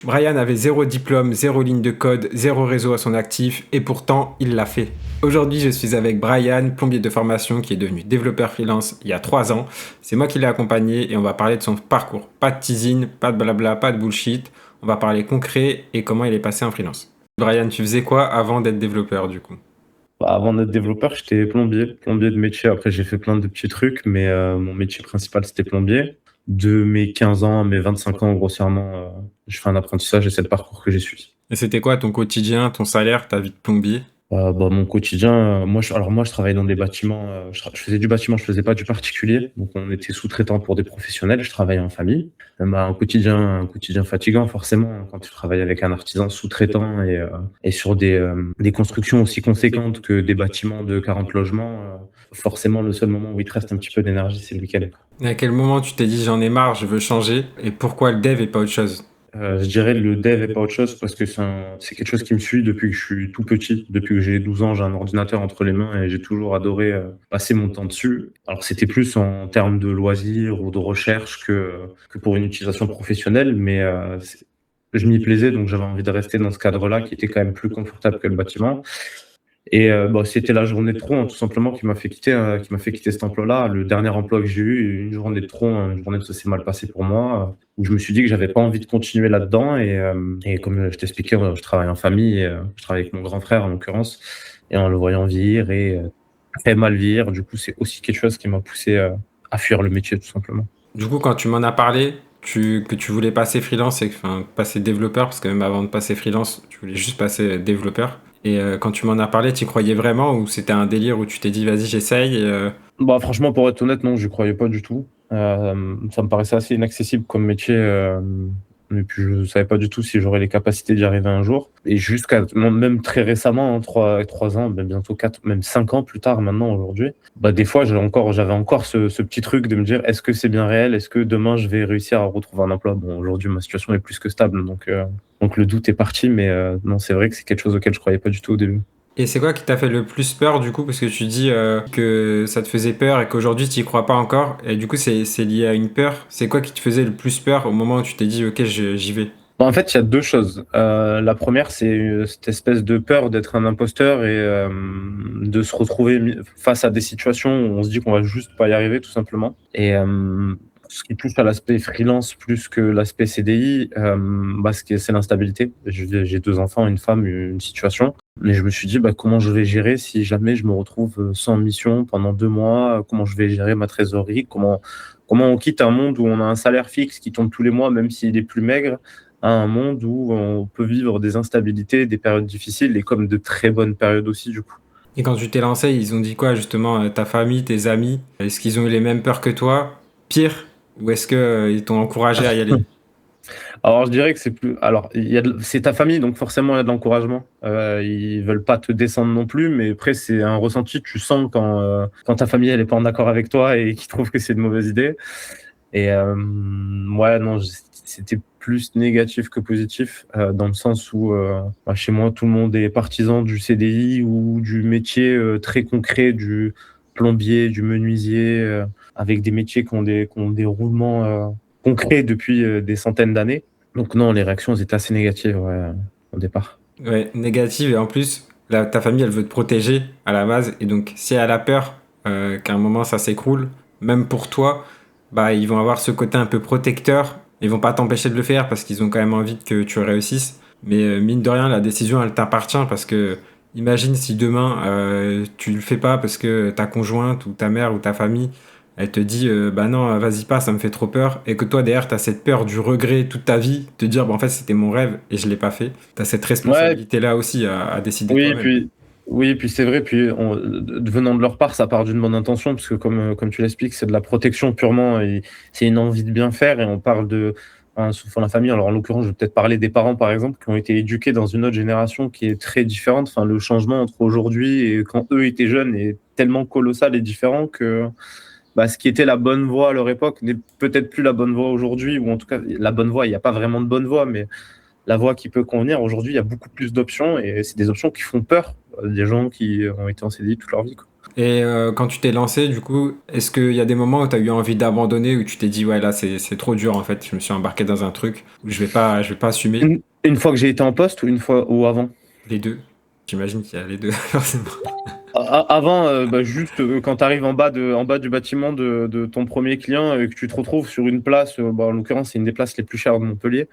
Brian avait zéro diplôme, zéro ligne de code, zéro réseau à son actif, et pourtant, il l'a fait. Aujourd'hui, je suis avec Brian, plombier de formation qui est devenu développeur freelance il y a 3 ans. C'est moi qui l'ai accompagné et on va parler de son parcours. Pas de teasing, pas de blabla, pas de bullshit. On va parler concret et comment il est passé en freelance. Brian, tu faisais quoi avant d'être développeur du coup? Bah, avant d'être développeur, j'étais plombier de métier. Après, j'ai fait plein de petits trucs, mais mon métier principal, c'était plombier. De mes 15 ans à mes 25 ans, grossièrement, je fais un apprentissage et c'est le parcours que j'ai suivi. Et c'était quoi ton quotidien, ton salaire, ta vie de plombier? Mon quotidien, moi, je travaille dans des bâtiments, je faisais du bâtiment, je faisais pas du particulier. Donc, on était sous-traitant pour des professionnels, je travaillais en famille. Un quotidien fatigant, forcément, quand tu travailles avec un artisan sous-traitant et sur des constructions aussi conséquentes que des bâtiments de 40 logements, forcément, le seul moment où il te reste un petit peu d'énergie, c'est le week-end. Et à quel moment tu t'es dit j'en ai marre, je veux changer? Et pourquoi le dev et pas autre chose? Je dirais le dev et pas autre chose parce que c'est quelque chose qui me suit depuis que je suis tout petit. Depuis que j'ai 12 ans, j'ai un ordinateur entre les mains et j'ai toujours adoré passer mon temps dessus. Alors c'était plus en termes de loisirs ou de recherche que pour une utilisation professionnelle, mais je m'y plaisais donc j'avais envie de rester dans ce cadre-là qui était quand même plus confortable que le bâtiment. Et c'était la journée de trop, hein, tout simplement, qui m'a fait quitter cet emploi-là. Le dernier emploi que j'ai eu, une journée de trop, hein, une journée où ça s'est mal passé pour moi, où je me suis dit que j'avais pas envie de continuer là-dedans. Et comme je t'expliquais, je travaille en famille, je travaille avec mon grand frère en l'occurrence, et en le voyant vieillir et très mal vieillir, du coup, c'est aussi quelque chose qui m'a poussé à fuir le métier, tout simplement. Du coup, quand tu m'en as parlé, que tu voulais passer freelance, enfin passer développeur, parce que même avant de passer freelance, tu voulais juste passer développeur. Et quand tu m'en as parlé, tu y croyais vraiment ou c'était un délire où tu t'es dit vas-y j'essaye Bah, franchement, pour être honnête, non, je croyais pas du tout. Ça me paraissait assez inaccessible comme métier, et puis je savais pas du tout si j'aurais les capacités d'y arriver un jour. Et jusqu'à même très récemment, hein, 3 ans, ben bientôt 4, même 5 ans plus tard maintenant aujourd'hui, bah des fois j'avais encore ce petit truc de me dire est-ce que c'est bien réel? Est-ce que demain je vais réussir à retrouver un emploi? Bon, aujourd'hui ma situation est plus que stable, donc le doute est parti, mais non, c'est vrai que c'est quelque chose auquel je croyais pas du tout au début. Et c'est quoi qui t'a fait le plus peur du coup? Parce que tu dis que ça te faisait peur et qu'aujourd'hui tu y crois pas encore. Et du coup, c'est lié à une peur. C'est quoi qui te faisait le plus peur au moment où tu t'es dit ok, j'y vais? Bah, en fait, il y a deux choses. La première, c'est cette espèce de peur d'être un imposteur et de se retrouver face à des situations où on se dit qu'on va juste pas y arriver, tout simplement. Et ce qui touche à l'aspect freelance plus que l'aspect CDI, c'est l'instabilité. J'ai deux enfants, une femme, une situation. Mais je me suis dit, bah, comment je vais gérer si jamais je me retrouve sans mission pendant 2 mois? Comment je vais gérer ma trésorerie? Comment on quitte un monde où on a un salaire fixe qui tombe tous les mois, même s'il est plus maigre, à un monde où on peut vivre des instabilités, des périodes difficiles et comme de très bonnes périodes aussi, du coup. Et quand tu t'es lancé, ils ont dit quoi justement ta famille, tes amis? Est-ce qu'ils ont eu les mêmes peurs que toi? Pire? Ou est-ce que ils t'ont encouragé à y aller? Alors, je dirais que c'est plus. Alors, c'est ta famille, donc forcément, il y a de l'encouragement. Ils veulent pas te descendre non plus, mais après, c'est un ressenti. Tu sens quand ta famille, elle est pas en accord avec toi et qu'ils trouvent que c'est une mauvaise idée. Et ouais, non, c'était plus négatif que positif, dans le sens où chez moi, tout le monde est partisan du CDI ou du métier très concret du plombier, du menuisier, avec des métiers qui ont des roulements concrets depuis des centaines d'années. Donc non, les réactions elles étaient assez négatives, ouais, au départ. Ouais, négative et en plus, ta famille elle veut te protéger à la base et donc si elle a peur qu'à un moment ça s'écroule, même pour toi, bah ils vont avoir ce côté un peu protecteur. Ils vont pas t'empêcher de le faire parce qu'ils ont quand même envie que tu réussisses. Mais mine de rien, la décision elle t'appartient parce que imagine si demain tu le fais pas parce que ta conjointe ou ta mère ou ta famille elle te dit bah non vas-y pas ça me fait trop peur et que toi derrière t'as cette peur du regret toute ta vie te dire bah en fait c'était mon rêve et je l'ai pas fait, t'as cette Ouais, responsabilité là aussi à décider oui, toi-même. puis oui, puis c'est vrai, puis venant de leur part, ça part d'une bonne intention, parce que comme tu l'expliques, c'est de la protection purement, et c'est une envie de bien faire, et on parle souvent la famille. Alors en l'occurrence, je vais peut-être parler des parents, par exemple, qui ont été éduqués dans une autre génération qui est très différente. Enfin, le changement entre aujourd'hui et quand eux étaient jeunes est tellement colossal et différent que ce qui était la bonne voie à leur époque n'est peut-être plus la bonne voie aujourd'hui, ou en tout cas la bonne voie. Il n'y a pas vraiment de bonne voie, mais la voie qui peut convenir. Aujourd'hui, il y a beaucoup plus d'options et c'est des options qui font peur. Des gens qui ont été en CDI toute leur vie, quoi. Et quand tu t'es lancé, du coup, est-ce qu'il y a des moments où tu as eu envie d'abandonner, où tu t'es dit, ouais, là, c'est trop dur, en fait, je me suis embarqué dans un truc où je vais pas assumer Une fois que j'ai été en poste ou une fois ou avant? les deux. J'imagine qu'il y a les deux, forcément. Avant, juste quand tu arrives en bas du bâtiment de ton premier client et que tu te retrouves sur une place, en l'occurrence, c'est une des places les plus chères de Montpellier,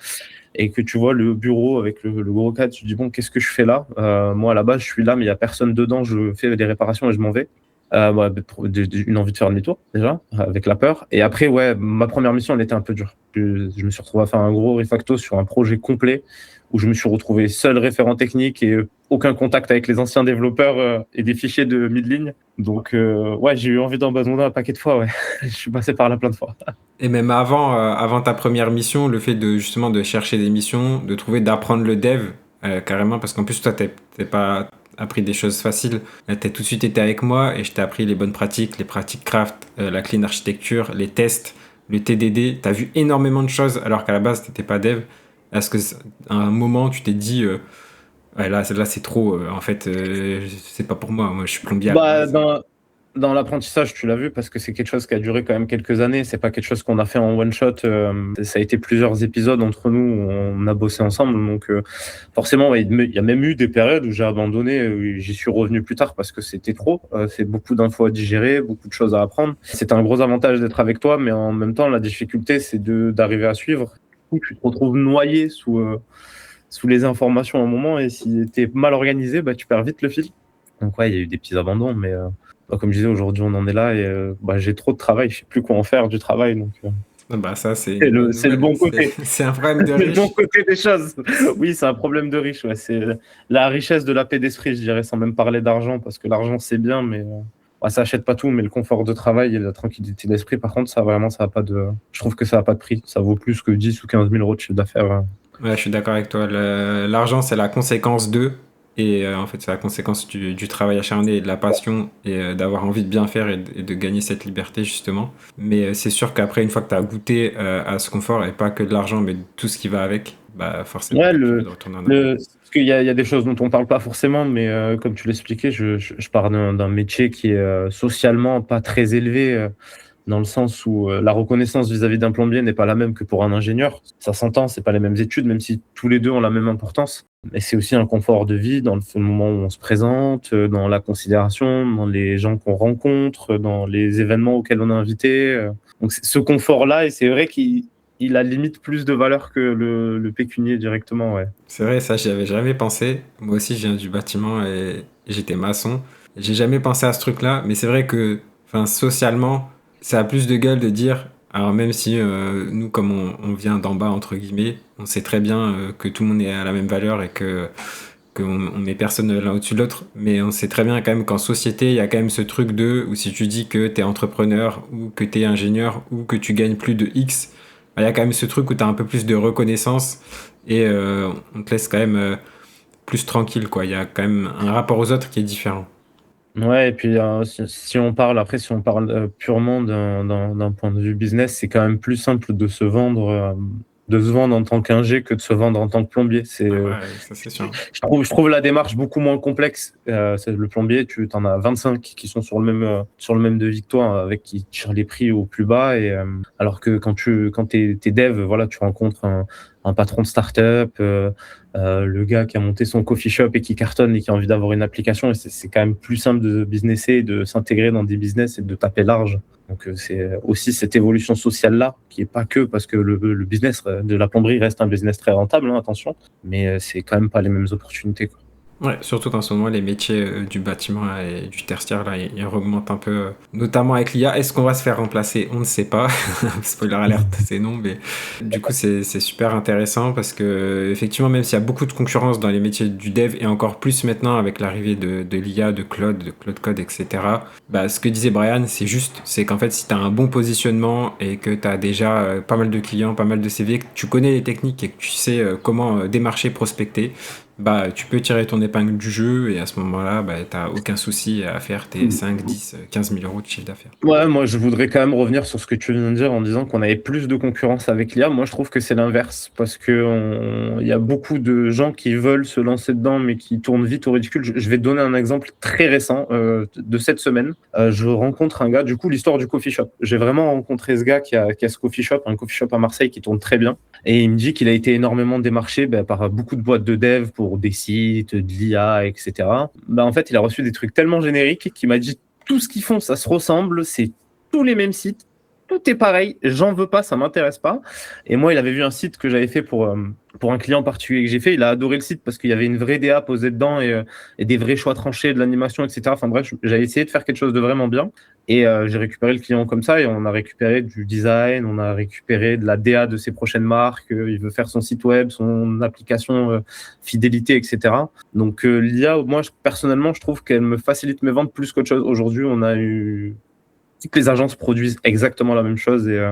et que tu vois le bureau avec le gros cadre, tu te dis, bon, qu'est-ce que je fais là? Moi, à la base, je suis là, mais il n'y a personne dedans, je fais des réparations et je m'en vais. Une envie de faire demi-tour, déjà, avec la peur. Et après, ouais, ma première mission, elle était un peu dure. Je me suis retrouvé à faire un gros refacto sur un projet complet où je me suis retrouvé seul référent technique et aucun contact avec les anciens développeurs et des fichiers de 1000 lignes. Donc, ouais, j'ai eu envie d'abandonner un paquet de fois, ouais. Je suis passé par là plein de fois. Et même avant ta première mission, le fait de justement de chercher des missions, de trouver, d'apprendre le dev, carrément, parce qu'en plus, toi, t'es pas appris des choses faciles. T'as tout de suite été avec moi et je t'ai appris les bonnes pratiques, les pratiques craft, la clean architecture, les tests, le TDD. T'as vu énormément de choses alors qu'à la base, t'étais pas dev. Est-ce que à un moment, tu t'es dit, ouais, là c'est trop, en fait, c'est pas pour moi. Moi, je suis plombier à la Bah, base. dans l'apprentissage, tu l'as vu, parce que c'est quelque chose qui a duré quand même quelques années. C'est pas quelque chose qu'on a fait en one shot. Ça a été plusieurs épisodes entre nous où on a bossé ensemble. Donc, forcément, ouais, il y a même eu des périodes où j'ai abandonné, où j'y suis revenu plus tard parce que c'était trop. C'est beaucoup d'infos à digérer, beaucoup de choses à apprendre. C'est un gros avantage d'être avec toi, mais en même temps, la difficulté, c'est d'arriver à suivre. Du coup, tu te retrouves noyé sous les informations à un moment, et si tu es mal organisé, tu perds vite le fil. Donc ouais, il y a eu des petits abandons, mais comme je disais, aujourd'hui on en est là et j'ai trop de travail, je sais plus quoi en faire du travail, donc Ah bah ça, c'est une bonne c'est le nouvelle. bon côté. C'est un problème de C'est le bon riche. côté des choses. Oui, c'est un problème de riche, ouais. C'est la richesse de la paix d'esprit, je dirais, sans même parler d'argent, parce que l'argent c'est bien, mais ça achète pas tout, mais le confort de travail et la tranquillité d'esprit, par contre, ça vraiment, ça a pas de. Je trouve que ça a pas de prix. Ça vaut plus que 10 ou 15 000 euros de chiffre d'affaires, hein. Ouais, je suis d'accord avec toi. L'argent, c'est la conséquence d'eux. Et en fait, c'est la conséquence du travail acharné et de la passion et d'avoir envie de bien faire et de gagner cette liberté, justement. Mais c'est sûr qu'après, une fois que tu as goûté à ce confort, et pas que de l'argent, mais tout ce qui va avec, bah forcément, Ouais, tu as plus envie de retourner en arrière. parce qu'il y a des choses dont on parle pas forcément, mais comme tu l'expliquais, je parle d'un métier qui est socialement pas très élevé, dans le sens où la reconnaissance vis-à-vis d'un plombier n'est pas la même que pour un ingénieur. Ça s'entend, c'est pas les mêmes études, même si tous les deux ont la même importance. Mais c'est aussi un confort de vie dans le moment où on se présente, dans la considération, dans les gens qu'on rencontre, dans les événements auxquels on est invité. Donc ce confort-là, et c'est vrai qu'il a limite plus de valeur que le pécunier directement, ouais. C'est vrai, ça, j'y avais jamais pensé. Moi aussi, je viens du bâtiment et j'étais maçon. J'ai jamais pensé à ce truc-là, mais c'est vrai que, enfin, socialement, ça a plus de gueule de dire. Alors même si nous, comme on vient d'en bas entre guillemets, on sait très bien que tout le monde est à la même valeur et que qu'on met personne l'un au-dessus de l'autre, mais on sait très bien quand même qu'en société, il y a quand même ce truc de où si tu dis que tu es entrepreneur ou que tu es ingénieur ou que tu gagnes plus de X, bah, il y a quand même ce truc où tu as un peu plus de reconnaissance et on te laisse quand même plus tranquille, quoi. Il y a quand même un rapport aux autres qui est différent. Ouais, et puis si on parle après, si on parle purement d'un point de vue business, c'est quand même plus simple de se vendre en tant qu'ingé que de se vendre en tant que plombier. Ah ouais, ça c'est sûr. Je trouve la démarche beaucoup moins complexe. C'est le plombier, tu en as 25 qui sont sur le même devis que toi, avec qui tirent les prix au plus bas. Et alors que quand t'es dev, voilà, tu rencontres un patron de start-up, le gars qui a monté son coffee shop et qui cartonne et qui a envie d'avoir une application. Et c'est quand même plus simple de businesser, de s'intégrer dans des business et de taper large. Donc c'est aussi cette évolution sociale-là, qui est pas que parce que le business de la plomberie reste un business très rentable, hein, attention, mais c'est quand même pas les mêmes opportunités, quoi. Ouais, surtout qu'en ce moment, les métiers du bâtiment là, et du tertiaire, là, ils augmentent un peu, notamment avec l'IA. Est-ce qu'on va se faire remplacer? On ne sait pas. Spoiler alert, c'est non, mais du coup, c'est super intéressant parce que, effectivement, même s'il y a beaucoup de concurrence dans les métiers du dev et encore plus maintenant avec l'arrivée de l'IA, de Claude Code, etc., bah, ce que disait Brian, c'est juste, c'est qu'en fait, si tu as un bon positionnement et que tu as déjà pas mal de clients, pas mal de CV, que tu connais les techniques et que tu sais comment démarcher, prospecter, bah, tu peux tirer ton épingle du jeu et à ce moment-là, bah, t'as aucun souci à faire tes 5, 10, 15 000 euros de chiffre d'affaires. Ouais, moi je voudrais quand même revenir sur ce que tu viens de dire en disant qu'on avait plus de concurrence avec l'IA. Moi je trouve que c'est l'inverse parce que il y a beaucoup de gens qui veulent se lancer dedans mais qui tournent vite au ridicule. Je vais te donner un exemple très récent de cette semaine. Je rencontre un gars, du coup l'histoire du coffee shop. J'ai vraiment rencontré ce gars qui a ce coffee shop, un coffee shop à Marseille qui tourne très bien. Et il me dit qu'il a été énormément démarché par beaucoup de boîtes de dev pour des sites, de l'IA, etc. En fait, il a reçu des trucs tellement génériques qu'il m'a dit tout ce qu'ils font, ça se ressemble, c'est tous les mêmes sites, tout est pareil, j'en veux pas, ça m'intéresse pas. Et moi, il avait vu un site que j'avais fait pour un client particulier que j'ai fait, il a adoré le site parce qu'il y avait une vraie DA posée dedans et des vrais choix tranchés, de l'animation, etc. Enfin bref, j'avais essayé de faire quelque chose de vraiment bien. Et j'ai récupéré le client comme ça et on a récupéré du design, on a récupéré de la DA de ses prochaines marques, il veut faire son site web, son application fidélité, etc. Donc l'IA, moi personnellement, je trouve qu'elle me facilite mes ventes plus qu'autre chose. Aujourd'hui, on a eu toutes les agences produisent exactement la même chose et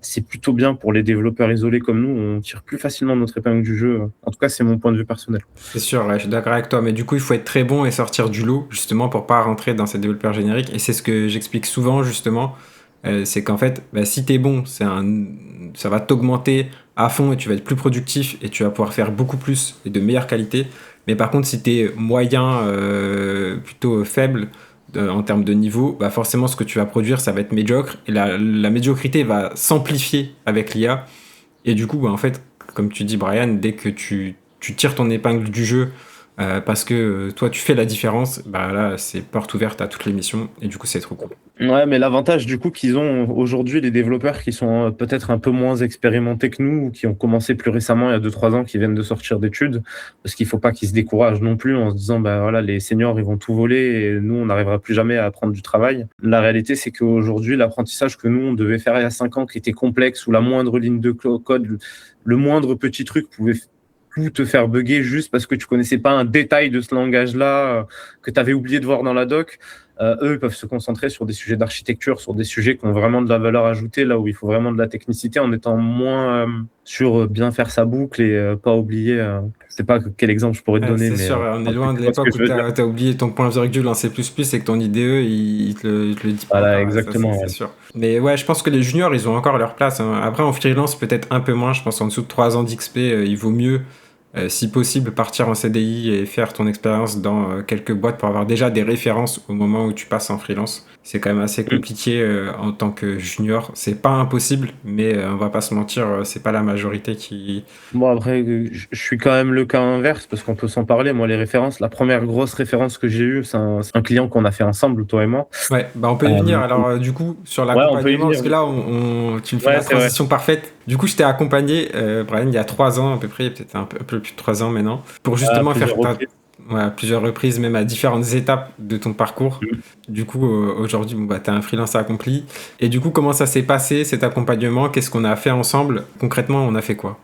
c'est plutôt bien pour les développeurs isolés comme nous. On tire plus facilement notre épingle du jeu. En tout cas, c'est mon point de vue personnel. C'est sûr, ouais, je suis d'accord avec toi, mais du coup, il faut être très bon et sortir du lot, justement, pour pas rentrer dans ces développeurs génériques. Et c'est ce que j'explique souvent, justement, c'est qu'en fait, bah, si t'es bon, ça va t'augmenter à fond et tu vas être plus productif et tu vas pouvoir faire beaucoup plus et de meilleure qualité. Mais par contre, si t'es moyen, plutôt faible en termes de niveau, bah forcément, ce que tu vas produire, ça va être médiocre. Et la médiocrité va s'amplifier avec l'IA. Et du coup, bah, en fait, comme tu dis, Brian, dès que tu tires ton épingle du jeu parce que toi, tu fais la différence, bah là, c'est porte ouverte à toutes les missions. Et du coup, c'est trop cool. Ouais, mais l'avantage du coup qu'ils ont aujourd'hui, les développeurs qui sont peut-être un peu moins expérimentés que nous, ou qui ont commencé plus récemment, il y a 2-3 ans, qui viennent de sortir d'études, parce qu'il faut pas qu'ils se découragent non plus en se disant, bah voilà, les seniors, ils vont tout voler et nous, on n'arrivera plus jamais à apprendre du travail. La réalité, c'est qu'aujourd'hui, l'apprentissage que nous, on devait faire il y a 5 ans, qui était complexe, où la moindre ligne de code, le moindre petit truc pouvait tout te faire bugger juste parce que tu connaissais pas un détail de ce langage-là que tu avais oublié de voir dans la doc. Eux, ils peuvent se concentrer sur des sujets d'architecture, sur des sujets qui ont vraiment de la valeur ajoutée, là où il faut vraiment de la technicité, en étant moins sur bien faire sa boucle et pas oublier. Je sais pas quel exemple je pourrais te donner, C'est mais sûr, on est loin de tu vois ce que l'époque où je veux tu dire. as oublié ton point virgule en C++ et que ton IDE, il te le dit pas Voilà, encore, ça exactement. c'est Ouais. sûr. Mais ouais, je pense que les juniors, ils ont encore leur place, hein. Après, en freelance, peut-être un peu moins. Je pense en dessous de 3 ans d'XP, il vaut mieux, si possible, partir en CDI et faire ton expérience dans quelques boîtes pour avoir déjà des références au moment où tu passes en freelance. C'est quand même assez compliqué en tant que junior. C'est pas impossible, mais on va pas se mentir, c'est pas la majorité qui. Bon, après, je suis quand même le cas inverse parce qu'on peut s'en parler. Moi, les références, la première grosse référence que j'ai eue, c'est un client qu'on a fait ensemble, toi et moi. Ouais, bah on peut y venir. Alors, du coup, sur Ouais, on peut y l'accompagnement, venir. parce que là, tu me fais Ouais, la c'est vrai. transition parfaite. Du coup, je t'ai accompagné, Brian, il y a 3 ans à peu près, peut-être un peu plus de 3 ans maintenant, pour À justement plusieurs faire reprises. ouais, à plusieurs reprises, même à différentes étapes de ton parcours. Du coup, aujourd'hui, bon, bah, tu as un freelance accompli. Et du coup, comment ça s'est passé, cet accompagnement? Qu'est-ce qu'on a fait ensemble? Concrètement, on a fait quoi?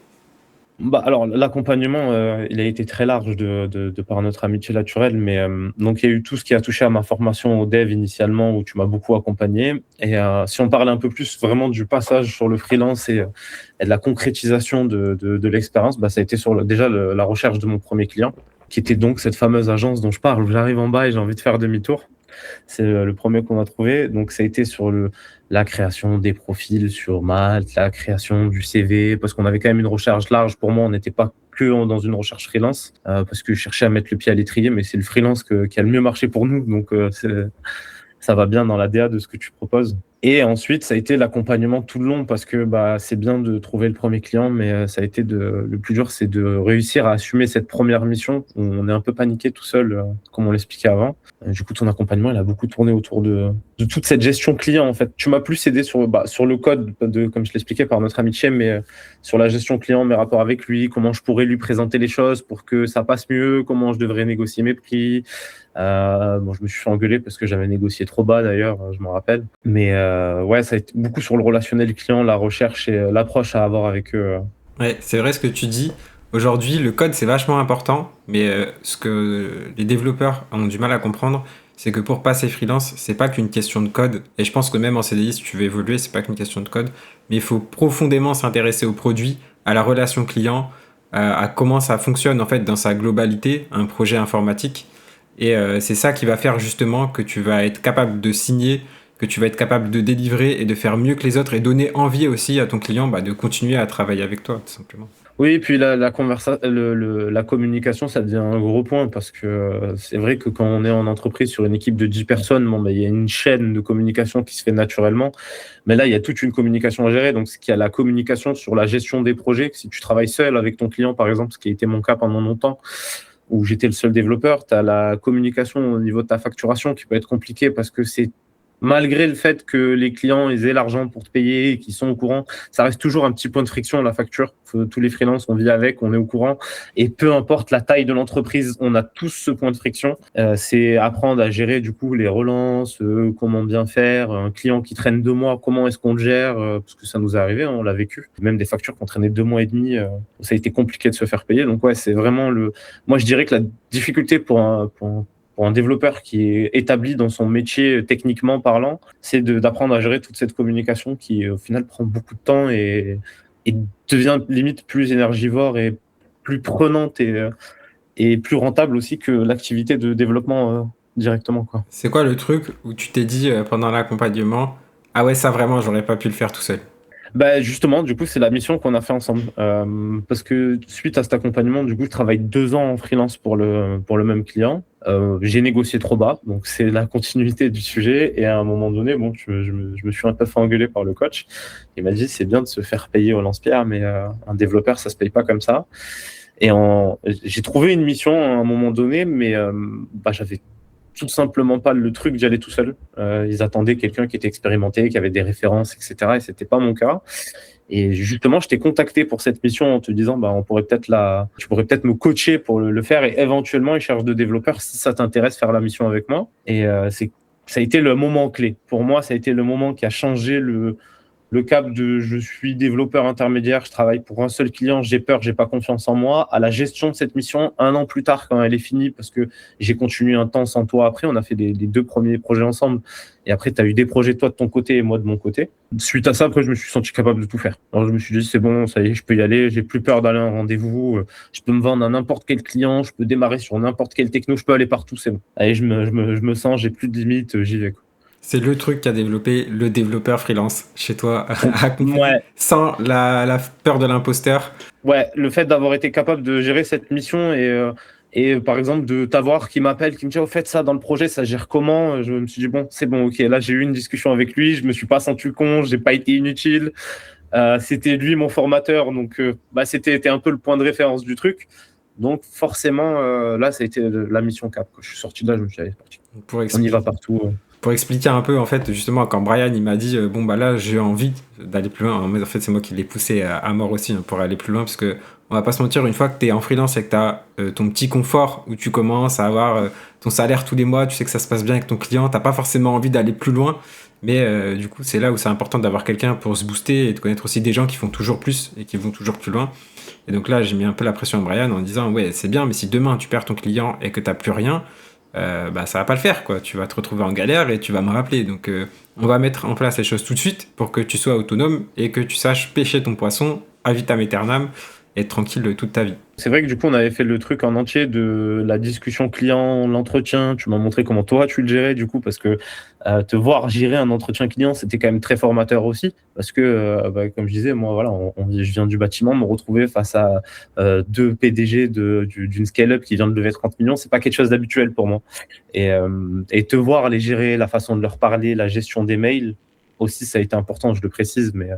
Alors, l'accompagnement, il a été très large de par notre amitié naturelle, mais donc il y a eu tout ce qui a touché à ma formation au dev initialement, où tu m'as beaucoup accompagné. Et si on parle un peu plus vraiment du passage sur le freelance et de la concrétisation de l'expérience, ça a été sur déjà la recherche de mon premier client, qui était donc cette fameuse agence dont je parle, où j'arrive en bas et j'ai envie de faire demi-tour. C'est le premier qu'on a trouvé. Donc, ça a été sur la création des profils sur Malte, la création du CV, parce qu'on avait quand même une recherche large. Pour moi, on n'était pas que dans une recherche freelance, parce que je cherchais à mettre le pied à l'étrier, mais c'est le freelance qui a le mieux marché pour nous. Donc, ça va bien dans la DA de ce que tu proposes. Et ensuite, ça a été l'accompagnement tout le long parce que c'est bien de trouver le premier client, mais ça a été le plus dur, c'est de réussir à assumer cette première mission. On est un peu paniqué tout seul, comme on l'expliquait avant. Du coup, ton accompagnement, il a beaucoup tourné autour de toute cette gestion client, en fait. Tu m'as plus aidé sur le code, comme je l'expliquais par notre amitié, mais sur la gestion client, mes rapports avec lui, comment je pourrais lui présenter les choses pour que ça passe mieux, comment je devrais négocier mes prix. Je me suis fait engueuler parce que j'avais négocié trop bas d'ailleurs, je m'en rappelle. Mais ouais, ça a été beaucoup sur le relationnel client, la recherche et l'approche à avoir avec eux. Ouais, c'est vrai ce que tu dis. Aujourd'hui, le code, c'est vachement important, mais ce que les développeurs ont du mal à comprendre, c'est que pour passer freelance, c'est pas qu'une question de code. Et je pense que même en CDI, si tu veux évoluer, c'est pas qu'une question de code, mais il faut profondément s'intéresser au produit, à la relation client, à comment ça fonctionne en fait dans sa globalité, un projet informatique. Et c'est ça qui va faire justement que tu vas être capable de signer, que tu vas être capable de délivrer et de faire mieux que les autres et donner envie aussi à ton client de continuer à travailler avec toi, tout simplement. Oui, et puis la communication, ça devient un gros point parce que c'est vrai que quand on est en entreprise sur une équipe de 10 personnes, bon, il y a une chaîne de communication qui se fait naturellement. Mais là, il y a toute une communication à gérer. Donc, il y a la communication sur la gestion des projets. Si tu travailles seul avec ton client, par exemple, ce qui a été mon cas pendant longtemps, où j'étais le seul développeur, tu as la communication au niveau de ta facturation qui peut être compliquée parce que c'est malgré le fait que les clients aient l'argent pour te payer et qu'ils sont au courant, ça reste toujours un petit point de friction, la facture. Tous les freelances, on vit avec, on est au courant. Et peu importe la taille de l'entreprise, on a tous ce point de friction. C'est apprendre à gérer du coup les relances, comment bien faire, un client qui traîne 2 mois, comment est-ce qu'on le gère, parce que ça nous est arrivé, hein, on l'a vécu. Même des factures qu'on traînait 2 mois et demi, ça a été compliqué de se faire payer. Donc ouais, c'est vraiment moi je dirais que la difficulté pour un développeur qui est établi dans son métier techniquement parlant, c'est d'apprendre à gérer toute cette communication qui, au final, prend beaucoup de temps et devient limite plus énergivore et plus prenante et plus rentable aussi que l'activité de développement directement, quoi. C'est quoi le truc où tu t'es dit pendant l'accompagnement, ah ouais, ça vraiment, j'aurais pas pu le faire tout seul? Bah justement, du coup, c'est la mission qu'on a fait ensemble. Parce que suite à cet accompagnement, du coup, je travaille 2 ans en freelance pour le même client. J'ai négocié trop bas, donc c'est la continuité du sujet. Et à un moment donné, bon, je me suis un peu fait engueuler par le coach. Il m'a dit, c'est bien de se faire payer au lance-pierre, mais un développeur, ça se paye pas comme ça. J'ai trouvé une mission à un moment donné, mais j'avais tout simplement pas le truc d'y aller tout seul. Ils attendaient quelqu'un qui était expérimenté, qui avait des références, etc. Et c'était pas mon cas. Et justement, je t'ai contacté pour cette mission en te disant, tu pourrais peut-être me coacher pour le faire et éventuellement, ils cherchent de développeurs si ça t'intéresse faire la mission avec moi. Et ça a été le moment clé. Pour moi, ça a été le moment qui a changé le cap de je suis développeur intermédiaire, je travaille pour un seul client, j'ai peur, j'ai pas confiance en moi, à la gestion de cette mission 1 an plus tard quand elle est finie, parce que j'ai continué un temps sans toi après, on a fait les 2 premiers projets ensemble, et après tu as eu des projets toi de ton côté et moi de mon côté. Suite à ça, après je me suis senti capable de tout faire. Alors je me suis dit c'est bon, ça y est, je peux y aller, j'ai plus peur d'aller à un rendez-vous, je peux me vendre à n'importe quel client, je peux démarrer sur n'importe quel techno, je peux aller partout, c'est bon. Allez, je me sens, j'ai plus de limites, j'y vais, quoi. C'est le truc qu'a développé le développeur freelance chez toi, Ouais, sans la peur de l'imposteur. ouais, le fait d'avoir été capable de gérer cette mission et par exemple de t'avoir qui m'appelle, qui me dit au fait ça dans le projet, ça gère comment? Je me suis dit bon, c'est bon, ok, là j'ai eu une discussion avec lui, je me suis pas senti con, j'ai pas été inutile. C'était lui mon formateur, donc c'était un peu le point de référence du truc. Donc forcément, là ça a été la mission cap, quoi. Je suis sorti de là, je me suis dit, allez, c'est parti. Pour On y va expliquer, partout. pour expliquer un peu, en fait, justement, quand Brian il m'a dit, bon, bah là, j'ai envie d'aller plus loin. En fait, c'est moi qui l'ai poussé à mort aussi pour aller plus loin, parce que on va pas se mentir, une fois que tu es en freelance et que tu as ton petit confort où tu commences à avoir ton salaire tous les mois, tu sais que ça se passe bien avec ton client, t'as pas forcément envie d'aller plus loin. Mais du coup, c'est là où c'est important d'avoir quelqu'un pour se booster et de connaître aussi des gens qui font toujours plus et qui vont toujours plus loin. Et donc là, j'ai mis un peu la pression à Brian en disant, ouais, c'est bien, mais si demain tu perds ton client et que t'as plus rien, ça va pas le faire, quoi. Tu vas te retrouver en galère et tu vas me rappeler. Donc, on va mettre en place les choses tout de suite pour que tu sois autonome et que tu saches pêcher ton poisson à vitam aeternam et être tranquille toute ta vie. C'est vrai que du coup, on avait fait le truc en entier de la discussion client, l'entretien. Tu m'as montré comment toi, tu le gérais, du coup, parce que te voir gérer un entretien client, c'était quand même très formateur aussi. Parce que, comme je disais, moi, voilà, je viens du bâtiment, me retrouver face à 2 PDG d'une scale-up qui vient de lever 30 millions, c'est pas quelque chose d'habituel pour moi. Et te voir les gérer, la façon de leur parler, la gestion des mails, aussi, ça a été important, je le précise, mais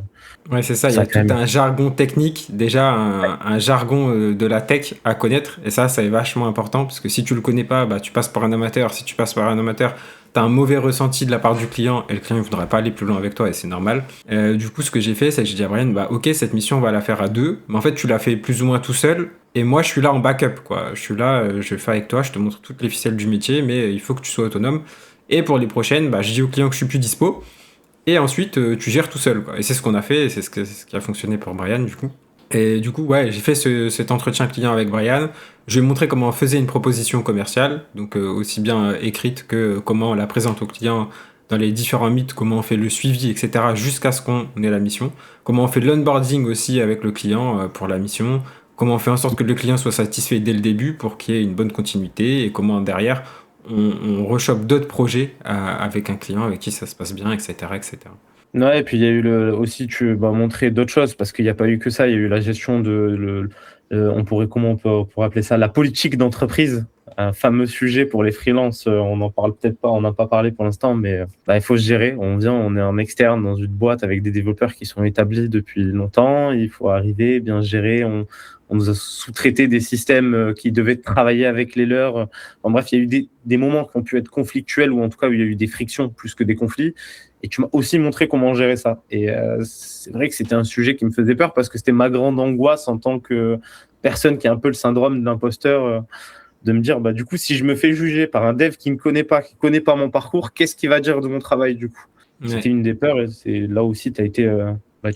Ouais, c'est ça, il y ça a a quand tout même. un jargon technique, déjà un jargon de la tech à connaître, et ça est vachement important, parce que si tu le connais pas, tu passes par un amateur, si tu passes par un amateur, tu as un mauvais ressenti de la part du client, et le client ne voudra pas aller plus loin avec toi, et c'est normal. Du coup, ce que j'ai fait, c'est que j'ai dit à Brian, ok, cette mission, on va la faire à deux, mais en fait, tu l'as fait plus ou moins tout seul, et moi, je suis là en backup, quoi. Je suis là, je fais avec toi, je te montre toutes les ficelles du métier, mais il faut que tu sois autonome. Et pour les prochaines, je dis au client que je suis plus dispo, et ensuite, tu gères tout seul, quoi. Et c'est ce qu'on a fait, et c'est ce qui a fonctionné pour Brian, du coup. Et du coup, ouais, j'ai fait cet entretien client avec Brian. Je lui ai montré comment on faisait une proposition commerciale, donc aussi bien écrite que comment on la présente au client dans les différents mythes, comment on fait le suivi, etc., jusqu'à ce qu'on ait la mission. Comment on fait l'onboarding aussi avec le client pour la mission. comment on fait en sorte que le client soit satisfait dès le début pour qu'il y ait une bonne continuité et comment derrière on rechoppe d'autres projets avec un client avec qui ça se passe bien, etc., etc. Ouais, et puis il y a eu aussi, tu m'as montré d'autres choses, parce qu'il n'y a pas eu que ça, il y a eu la gestion comment on pourrait appeler ça, la politique d'entreprise, un fameux sujet pour les freelances, on n'en parle peut-être pas, on n'a pas parlé pour l'instant, mais il faut se gérer. On est en externe dans une boîte avec des développeurs qui sont établis depuis longtemps, il faut arriver, bien gérer, on nous a sous-traité des systèmes qui devaient travailler avec les leurs. En bref, il y a eu des moments qui ont pu être conflictuels, ou en tout cas où il y a eu des frictions plus que des conflits. Et tu m'as aussi montré comment gérer ça. Et c'est vrai que c'était un sujet qui me faisait peur, parce que c'était ma grande angoisse en tant que personne qui a un peu le syndrome de l'imposteur, de me dire, du coup, si je me fais juger par un dev qui me connaît pas, qui connaît pas mon parcours, qu'est-ce qu'il va dire de mon travail, du coup? Ouais. C'était une des peurs, et c'est là aussi, tu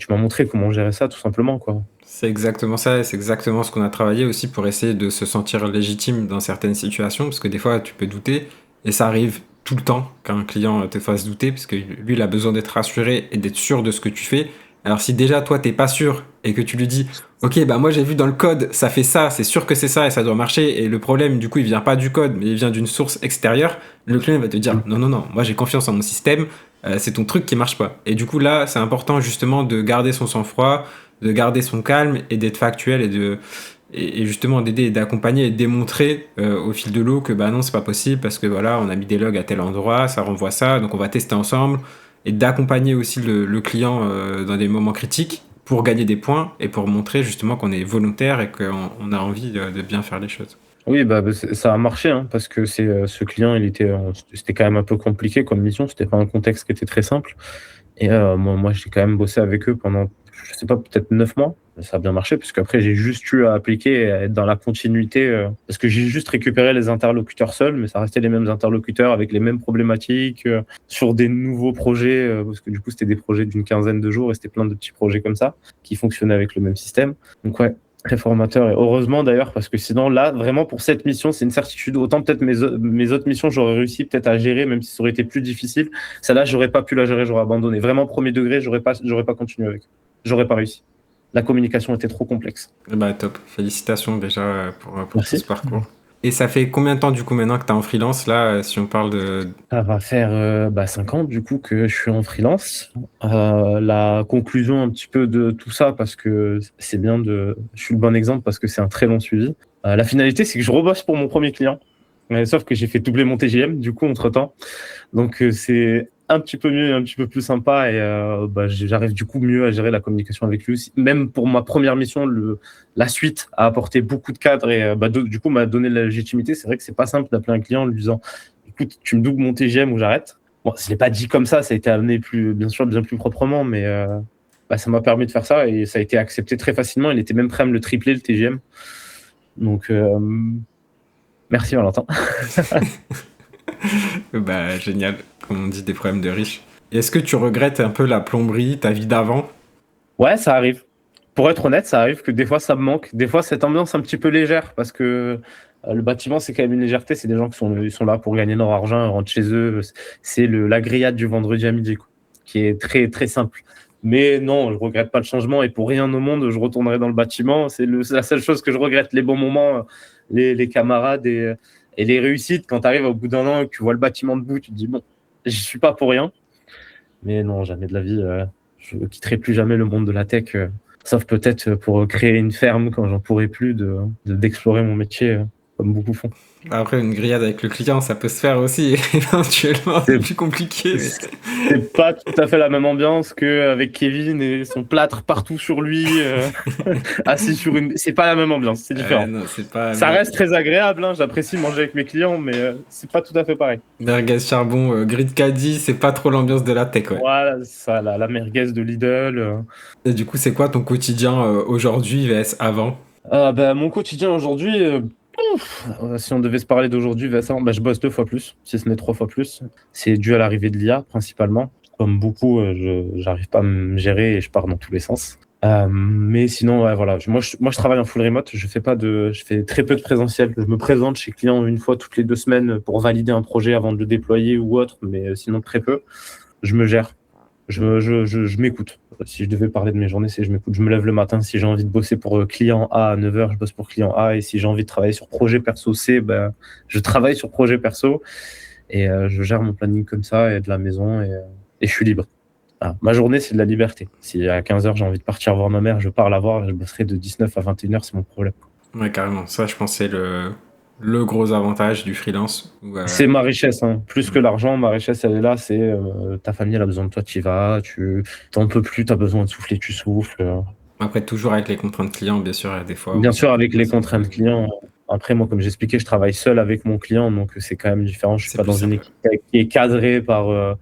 m'as montré comment gérer ça, tout simplement, quoi. C'est exactement ça, et c'est exactement ce qu'on a travaillé aussi pour essayer de se sentir légitime dans certaines situations, parce que des fois tu peux douter, et ça arrive tout le temps qu'un client te fasse douter, parce que lui il a besoin d'être rassuré et d'être sûr de ce que tu fais. Alors si déjà toi t'es pas sûr et que tu lui dis ok moi j'ai vu dans le code ça fait ça, c'est sûr que c'est ça et ça doit marcher, et le problème du coup il vient pas du code mais il vient d'une source extérieure, le client va te dire non, moi j'ai confiance en mon système, c'est ton truc qui marche pas. Et du coup là c'est important justement de garder son sang-froid, de garder son calme et d'être factuel et justement d'aider et d'accompagner et de démontrer au fil de l'eau que non c'est pas possible parce que voilà on a mis des logs à tel endroit, ça renvoie ça, donc on va tester ensemble, et d'accompagner aussi le client dans des moments critiques pour gagner des points et pour montrer justement qu'on est volontaire et qu'on a envie de bien faire les choses. Oui, ça a marché, hein, parce que ce client, c'était quand même un peu compliqué comme mission, c'était pas un contexte qui était très simple. Et moi, j'ai quand même bossé avec eux pendant, je sais pas, peut-être 9 mois. Ça a bien marché, puisque après j'ai juste eu à appliquer et à être dans la continuité, parce que j'ai juste récupéré les interlocuteurs seuls, mais ça restait les mêmes interlocuteurs avec les mêmes problématiques, sur des nouveaux projets, parce que du coup, c'était des projets d'une quinzaine de jours et c'était plein de petits projets comme ça qui fonctionnaient avec le même système. Donc, ouais. Très formateur, et heureusement d'ailleurs, parce que sinon là vraiment pour cette mission c'est une certitude. Autant peut-être mes autres missions j'aurais réussi peut-être à gérer, même si ça aurait été plus difficile. Celle-là j'aurais pas pu la gérer, j'aurais abandonné. Vraiment premier degré, j'aurais pas continué avec. J'aurais pas réussi. La communication était trop complexe. Top, félicitations déjà pour tout Merci. ce parcours. Et ça fait combien de temps du coup maintenant que tu es en freelance là, si on parle de... Ça va faire 5 ans du coup que je suis en freelance. La conclusion un petit peu de tout ça, parce que je suis le bon exemple parce que c'est un très long suivi. La finalité, c'est que je rebosse pour mon premier client. Sauf que j'ai fait doubler mon TGM du coup entre-temps. Donc c'est un petit peu mieux, un petit peu plus sympa, et j'arrive du coup mieux à gérer la communication avec lui aussi. Même pour ma première mission, la suite a apporté beaucoup de cadres et du coup m'a donné de la légitimité. C'est vrai que c'est pas simple d'appeler un client en lui disant écoute, tu me doubles mon TGM ou j'arrête. Bon, je l'ai pas dit comme ça a été amené bien sûr bien plus proprement, mais ça m'a permis de faire ça et ça a été accepté très facilement. Il était même prêt à me le tripler, le TGM. Donc merci Valentin. Génial, comme on dit, des problèmes de riches. Et est-ce que tu regrettes un peu la plomberie, ta vie d'avant? Ouais, ça arrive. Pour être honnête, ça arrive que des fois ça me manque. Des fois, cette ambiance un petit peu légère, parce que le bâtiment, c'est quand même une légèreté. C'est des gens ils sont là pour gagner leur argent, ils rentrent chez eux. C'est la grillade du vendredi à midi, quoi, qui est très, très simple. Mais non, je regrette pas le changement, et pour rien au monde, je retournerai dans le bâtiment. C'est la seule chose que je regrette, les bons moments, les camarades et les réussites. Quand tu arrives au bout d'un an et que tu vois le bâtiment debout, tu te dis, bon, j'y suis pas pour rien. Mais non, jamais de la vie. Je ne quitterai plus jamais le monde de la tech, sauf peut-être pour créer une ferme quand j'en pourrai plus d'explorer mon métier, comme beaucoup font. Après, une grillade avec le client, ça peut se faire aussi, éventuellement, c'est plus compliqué. C'est pas tout à fait la même ambiance qu'avec Kevin et son plâtre partout sur lui, assis sur une... C'est pas la même ambiance, c'est différent. Non, c'est pas... Ça reste très agréable, hein, j'apprécie manger avec mes clients, mais c'est pas tout à fait pareil. Merguez charbon, grid caddie, c'est pas trop l'ambiance de la tech, ouais. Voilà, ça, la merguez de Lidl. Et du coup, c'est quoi ton quotidien aujourd'hui vs avant? Mon quotidien aujourd'hui... si on devait se parler d'aujourd'hui, Vincent, je bosse 2 fois plus, si ce n'est 3 fois plus. C'est dû à l'arrivée de l'IA, principalement. Comme beaucoup, j'arrive pas à me gérer et je pars dans tous les sens. Mais sinon, ouais, voilà. Moi, je travaille en full remote. Je fais très peu de présentiel. Je me présente chez client une fois toutes les 2 semaines pour valider un projet avant de le déployer ou autre, mais sinon très peu. Je me gère. Je m'écoute. Si je devais parler de mes journées, c'est je m'écoute. Je me lève le matin. Si j'ai envie de bosser pour client A à 9h, je bosse pour client A. Et si j'ai envie de travailler sur projet perso C, ben, je travaille sur projet perso. Et je gère mon planning comme ça, et de la maison, et je suis libre. Ah, ma journée, c'est de la liberté. Si à 15h, j'ai envie de partir voir ma mère, je pars la voir. Je bosserai de 19 à 21h, c'est mon problème. Ouais, carrément. Ça, je pense que c'est le gros avantage du freelance. C'est ma richesse, hein. Plus que l'argent, ma richesse, elle est là. C'est ta famille, elle a besoin de toi, tu y vas. Tu t'en peux plus, tu as besoin de souffler, tu souffles. Après, toujours avec les contraintes clients, bien sûr, il y a des fois Bien où sûr, avec les contraintes clients. Après, moi, comme j'expliquais, je travaille seul avec mon client, donc c'est quand même différent. Je suis c'est pas plus dans une simple. équipe qui est cadrée par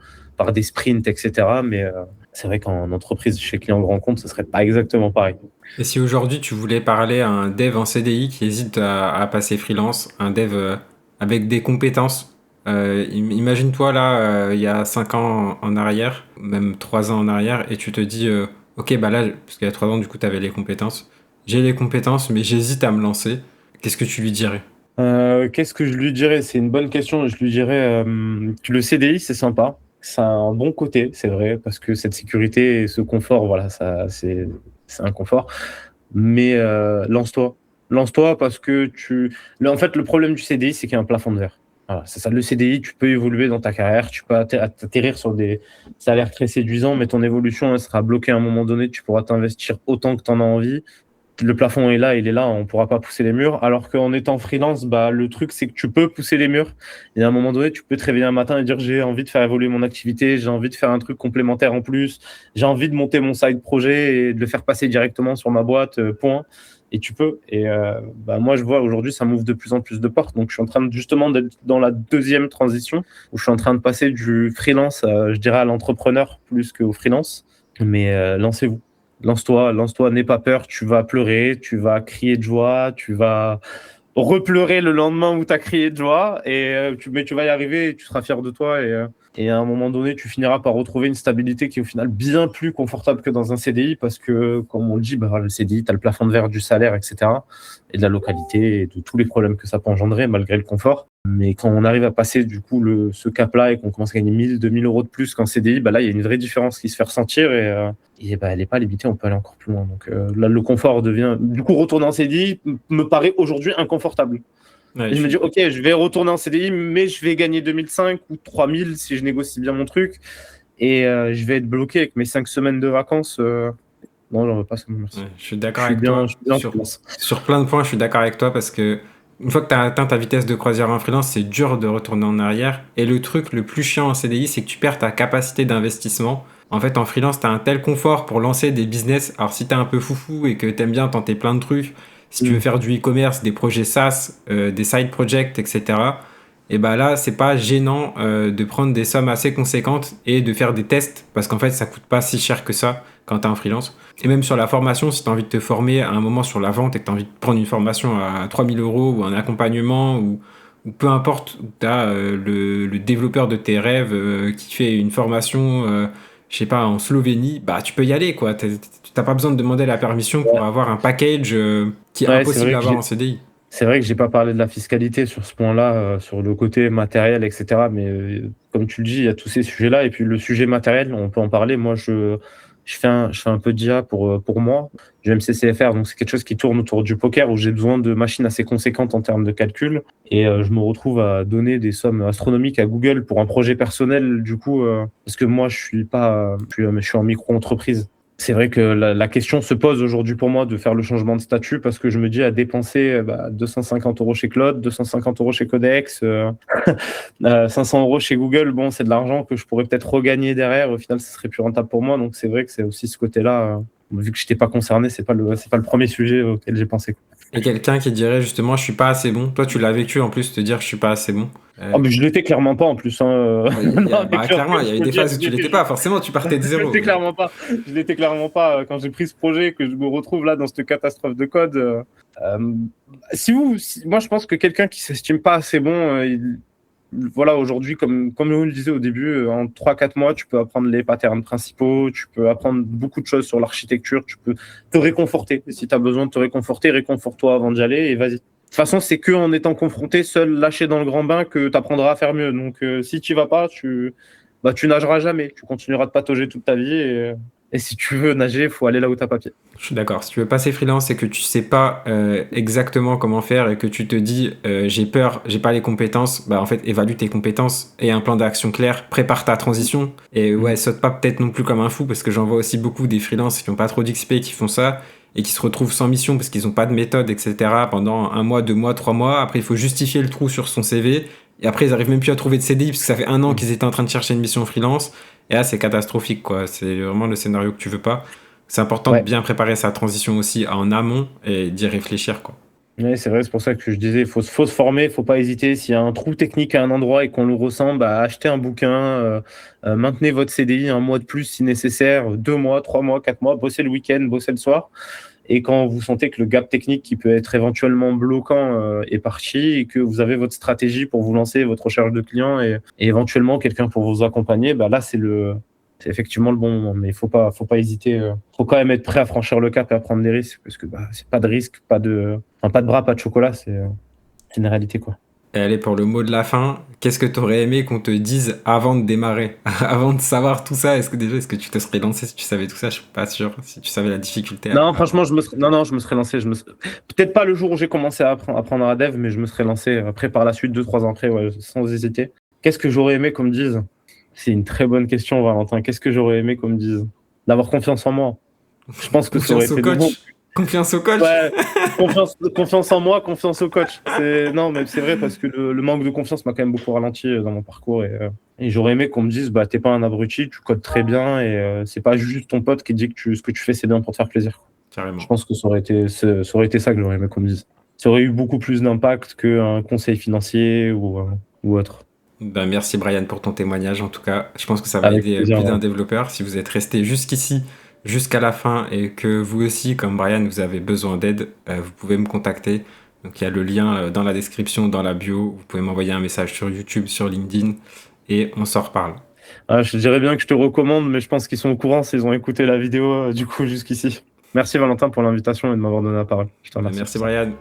des sprints, etc. Mais c'est vrai qu'en entreprise, chez client grand compte, ce serait pas exactement pareil. Et si aujourd'hui tu voulais parler à un dev en CDI qui hésite à passer freelance, un dev avec des compétences, imagine-toi là, il y a 5 ans en arrière, même 3 ans en arrière, et tu te dis, ok, bah là, parce qu'il y a 3 ans, du coup, tu avais les compétences. J'ai les compétences, mais j'hésite à me lancer. Qu'est-ce que tu lui dirais? Qu'est-ce que je lui dirais? C'est une bonne question. Je lui dirais que le CDI, c'est sympa. Ça a un bon côté, c'est vrai, parce que cette sécurité et ce confort, voilà, ça, c'est un confort. Mais lance-toi. Lance-toi parce que en fait, le problème du CDI, c'est qu'il y a un plafond de verre. Voilà, c'est ça. Le CDI, tu peux évoluer dans ta carrière, tu peux atterrir sur des salaires très séduisants, mais ton évolution, elle sera bloquée à un moment donné. Tu pourras t'investir autant que tu en as envie. Le plafond est là, il est là, on ne pourra pas pousser les murs. Alors qu'en étant freelance, bah, le truc, c'est que tu peux pousser les murs. Et à un moment donné, tu peux te réveiller un matin et dire j'ai envie de faire évoluer mon activité, j'ai envie de faire un truc complémentaire en plus, j'ai envie de monter mon side projet et de le faire passer directement sur ma boîte, point. Et tu peux. Et bah, moi, je vois aujourd'hui, ça m'ouvre de plus en plus de portes. Donc, je suis en train justement d'être dans la deuxième transition où je suis en train de passer du freelance, je dirais, à l'entrepreneur plus qu'au freelance. Mais lancez-vous. Lance-toi, n'aie pas peur, tu vas pleurer, tu vas crier de joie, tu vas repleurer le lendemain où tu as crié de joie, mais tu vas y arriver et tu seras fier de toi. Et à un moment donné, tu finiras par retrouver une stabilité qui est au final bien plus confortable que dans un CDI parce que, comme on le dit, bah, le CDI, tu as le plafond de verre du salaire, etc. Et de la localité et de tous les problèmes que ça peut engendrer malgré le confort. Mais quand on arrive à passer du coup ce cap-là et qu'on commence à gagner 1000, 2000 euros de plus qu'en CDI, bah là, il y a une vraie différence qui se fait ressentir et bah, elle n'est pas limitée, on peut aller encore plus loin. Donc là, le confort devient... Du coup, retourner en CDI me paraît aujourd'hui inconfortable. Ouais, Et je me dis, ok, je vais retourner en CDI, mais je vais gagner 2005 ou 3000 si je négocie bien mon truc. Et je vais être bloqué avec mes 5 semaines de vacances. Non, j'en veux pas, ça me merci. ouais, je suis d'accord avec toi. Je suis bien en freelance. Sur plein de points, je suis d'accord avec toi parce que une fois que tu as atteint ta vitesse de croisière en freelance, c'est dur de retourner en arrière. Et le truc le plus chiant en CDI, c'est que tu perds ta capacité d'investissement. En fait, en freelance, tu as un tel confort pour lancer des business. Alors, si tu es un peu foufou et que tu aimes bien tenter plein de trucs, si tu veux faire du e-commerce, des projets SaaS, des side projects, etc., et bah là, c'est pas gênant de prendre des sommes assez conséquentes et de faire des tests parce qu'en fait, ça coûte pas si cher que ça quand tu es en freelance. Et même sur la formation, si tu as envie de te former à un moment sur la vente et que tu as envie de prendre une formation à 3000 euros ou un accompagnement ou peu importe, où tu as le développeur de tes rêves qui fait une formation, je sais pas, en Slovénie, bah tu peux y aller quoi. Tu n'as pas besoin de demander la permission pour Ouais, avoir un package qui est ouais, c'est impossible vrai à que avoir en CDI. c'est vrai que j'ai pas parlé de la fiscalité sur ce point-là, sur le côté matériel, etc. Mais comme tu le dis, il y a tous ces sujets-là. Et puis le sujet matériel, on peut en parler. Moi, je fais un peu d'IA pour moi, du MCCFR. Donc, c'est quelque chose qui tourne autour du poker où j'ai besoin de machines assez conséquentes en termes de calcul. Et je me retrouve à donner des sommes astronomiques à Google pour un projet personnel, du coup, parce que moi, je suis pas, je suis en micro-entreprise. C'est vrai que la question se pose aujourd'hui pour moi de faire le changement de statut parce que je me dis à dépenser 250 euros chez Claude, 250 euros chez Codex, 500 euros chez Google, bon, c'est de l'argent que je pourrais peut-être regagner derrière. Au final, ce serait plus rentable pour moi. Donc, c'est vrai que c'est aussi ce côté-là. Vu que je n'étais pas concerné, c'est pas le premier sujet auquel j'ai pensé. Et quelqu'un qui dirait justement je suis pas assez bon. Toi tu l'as vécu en plus te dire je suis pas assez bon. Oh, mais je l'étais clairement pas en plus. Hein. Non, mais Clairement il y avait des phases où tu l'étais pas. Forcément tu partais de je zéro. l'étais clairement pas. Je l'étais clairement pas quand j'ai pris ce projet, que je me retrouve là dans cette catastrophe de code. Moi, je pense que quelqu'un qui s'estime pas assez bon, voilà, aujourd'hui, comme on le disait au début, en 3-4 mois, tu peux apprendre les patterns principaux, tu peux apprendre beaucoup de choses sur l'architecture, tu peux te réconforter. Et si tu as besoin de te réconforter, réconforte-toi avant d'y aller et vas-y. De toute façon, c'est qu'en étant confronté, seul, lâché dans le grand bain, que tu apprendras à faire mieux. Donc, si tu vas pas, bah, tu nageras jamais. Tu continueras de patauger toute ta vie et si tu veux nager, il faut aller là où tu as papier. Je suis d'accord. Si tu veux passer freelance et que tu sais pas exactement comment faire et que tu te dis j'ai peur, j'ai pas les compétences, bah en fait évalue tes compétences et un plan d'action clair, prépare ta transition et ouais, saute pas peut-être non plus comme un fou parce que j'en vois aussi beaucoup des freelances qui ont pas trop d'XP qui font ça et qui se retrouvent sans mission parce qu'ils ont pas de méthode, etc. pendant 1 mois, 2 mois, 3 mois. Après il faut justifier le trou sur son CV et après ils arrivent même plus à trouver de CDI parce que ça fait 1 an qu'ils étaient en train de chercher une mission freelance et là c'est catastrophique quoi. C'est vraiment le scénario que tu veux pas. C'est important de Ouais. bien préparer sa transition aussi en amont et d'y réfléchir, quoi. Ouais, c'est vrai, c'est pour ça que je disais, faut se former, faut pas hésiter. S'il y a un trou technique à un endroit et qu'on le ressent, bah, achetez un bouquin, maintenez votre CDI 1 mois de plus si nécessaire, 2 mois, 3 mois, 4 mois, bossez le week-end, bossez le soir. Et quand vous sentez que le gap technique qui peut être éventuellement bloquant est parti et que vous avez votre stratégie pour vous lancer, votre recherche de clients et éventuellement quelqu'un pour vous accompagner, bah là, c'est effectivement le bon moment. Mais faut pas hésiter. Faut quand même être prêt à franchir le cap et à prendre des risques parce que bah, c'est pas de risque, pas de bras, pas de chocolat. C'est une réalité, quoi. Et allez, pour le mot de la fin, qu'est-ce que tu aurais aimé qu'on te dise avant de démarrer? Avant de savoir tout ça, est-ce que tu te serais lancé si tu savais tout ça? Je suis pas sûr. Si tu savais la difficulté Non, franchement, non, je me serais lancé. Peut-être pas le jour où j'ai commencé à apprendre à dev, mais je me serais lancé après par la suite, 2, 3 ans après, ouais, sans hésiter. Qu'est-ce que j'aurais aimé qu'on me dise? C'est une très bonne question, Valentin. Qu'est-ce que j'aurais aimé qu'on me dise? D'avoir confiance en moi. Je pense que ça aurait Confiance au été de bon. coach. Confiance au coach. Ouais, confiance en moi, confiance au coach. Non, mais c'est vrai parce que le manque de confiance m'a quand même beaucoup ralenti dans mon parcours et j'aurais aimé qu'on me dise, bah, t'es pas un abruti, tu codes très bien et c'est pas juste ton pote qui dit que ce que tu fais c'est bien pour te faire plaisir. Carrément. Je pense que ça aurait été ça que j'aurais aimé qu'on me dise. Ça aurait eu beaucoup plus d'impact qu'un conseil financier ou autre. Ben, merci Brian pour ton témoignage. En tout cas, je pense que ça va Avec aider plaisir. plus d'un développeur. Si vous êtes resté jusqu'ici, jusqu'à la fin, et que vous aussi, comme Brian, vous avez besoin d'aide, vous pouvez me contacter. Donc il y a le lien dans la description, dans la bio. Vous pouvez m'envoyer un message sur YouTube, sur LinkedIn, et on s'en reparle. Je dirais bien que je te recommande, mais je pense qu'ils sont au courant s'ils ont écouté la vidéo du coup jusqu'ici. Merci Valentin pour l'invitation et de m'avoir donné la parole. Je te remercie. Merci Brian.